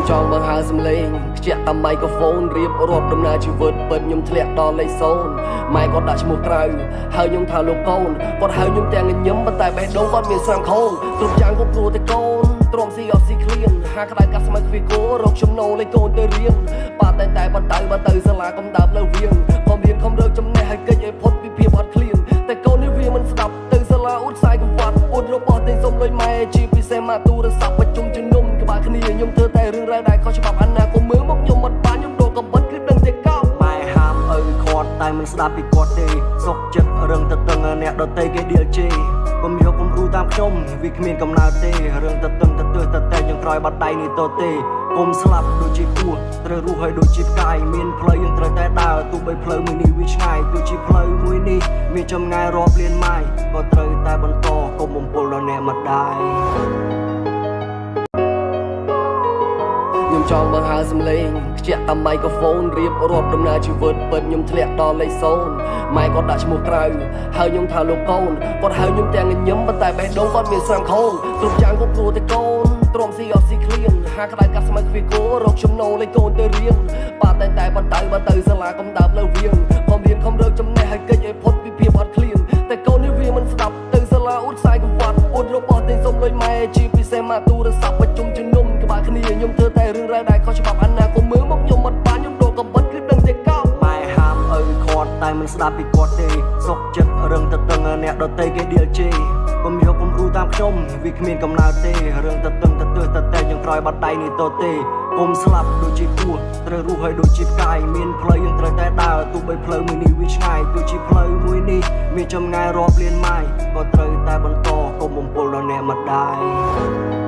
ខ្ញុំចង់បើហើសំឡេងខ្ជាក់តាមម៉ៃក្រូហ្វូនរៀបរាប់ដំណើរជីវិតពិតខ្ញុំធ្លាក់ដល់លេខ0ម៉ែគាត់ដាក់ឈ្មោះក្រៅហើយខ្ញុំថាលោកកូនគាត់ហៅខ្ញុំទាំងញញឹមប៉ុន្តែបេះដូងគាត់មានស្រាំខូនគ្រប់យ៉ាងគ្រប់ព្រោះតែកូនទ្រាំស៊ីអត់ស៊ីឃ្លានហាក្តៅកាត់ស្មៅគ្វីគោរកចំណូលលេខកូនទៅរៀនប៉ាតែបើទៅសាលាកំដើបលើវៀងខំរៀនខំរើចំណេះឲ្យកិច្ចឲ្យផុតពីភាពអត់ឃ្លានតែកូននេះវាមិនស្ដាប់ទៅសាលាអ៊ុតខ្សែកង្វាត់អ៊ុតរបស់តែសុំលុយម៉ែជាពិសេសមកទូរស័ព្ទប្រជុំជំនុំក្បាលគ្នាខ្ញុំធ្វើតែរឿងរ៉ាវដែលខុសច្បាប់អាណាកុំមើលមកខ្ញុំអត់បានខ្ញុំដកកំបិតគឺដឹងតែកោម៉ែហាមឪគាត់តែមិនស្ដាប់ពីគាត់ទេសុកចិត្តរឿងទៅតឹងអ្នកដតីគេដៀលជេកុំយកគំរូតាមខ្ញុំវាគ្មានកំណើតទេរឿងទៅតឹងទៅទើសទៅតែយើងក្រោយបាត់ដៃនេះទៅទេគុំស្លាប់ដូចជាគួរត្រូវរស់ឲ្យដូចជាផ្កាយមានផ្លូវយើងត្រូវតែដើរទោះបីផ្លូវមួយនេះវាឆ្ងាយទោះជាផ្លូវមួយនេះមានចម្ងាយរាប់លានម៉ាយក៏ត្រូវតែបន្តកុំបំពុលដល់អ្នកម្ដាយខ្ញុំចង់បើហើសំឡេងខ្ជាក់តាមម៉ៃក្រូហ្វូនរៀបរាប់ដំណើរជីវិតពិតខ្ញុំធ្លាក់ដល់លេខ0ម៉ែគាត់ដាក់ឈ្មោះក្រៅហើយខ្ញុំថាលោកកូនគាត់ហៅខ្ញុំទាំងញញឹមប៉ុន្តែបេះដូងគាត់មានស្រាំខូនគ្រប់យ៉ាងគ្រប់ព្រោះតែកូនទ្រាំស៊ីអត់ស៊ីឃ្លានហាក្តៅកាត់ស្មៅគ្វីគោរកចំណូលលេខកូនទៅរៀនប៉ាតែបើទៅសាលាកំដើបលើវៀងខំរៀនខំរើចំណេះឲ្យកិច្ចឲ្យផុតពីភាពអត់ឃ្លានតែកូននេះវាមិនស្ដាប់ទៅសាលាអ៊ុតខ្សែកង្វាត់អ៊ុតរបស់តែសុំលុយម៉ែជាពិសេសមកទូរស័ព្ទប្រជុំជំនុំក្បាលគ្នាខ្ញុំធ្វើតែរឿងរ៉ាវដែលខុសច្បាប់អាណាកុំមើលមកខ្ញុំអត់បានខ្ញុំដកកំបិតគឺដឹងតែកោម៉ែហាមឪគាត់តែមិនស្ដាប់ពីគាត់ទេសុកចិត្តរឿងទៅតឹងអ្នកដតីគេដៀលជេកុំយកគំរូតាមខ្ញុំវាគ្មានកំណើតទេរឿងទៅតឹងទៅទើសទៅតែយើងក្រោយបាត់ដៃនេះទៅទេគុំស្លាប់ដូចជាគួរត្រូវរស់ឲ្យដូចជាផ្កាយមានផ្លូវយើងត្រូវតែដើរទោះបីផ្លូវមួយនេះវាឆ្ងាយទោះជាផ្លូវមួយនេះមានចម្ងាយរាប់លានម៉ាយក៏ត្រូវតែបន្តកុំបំពុលដល់អ្នកម្ដាយ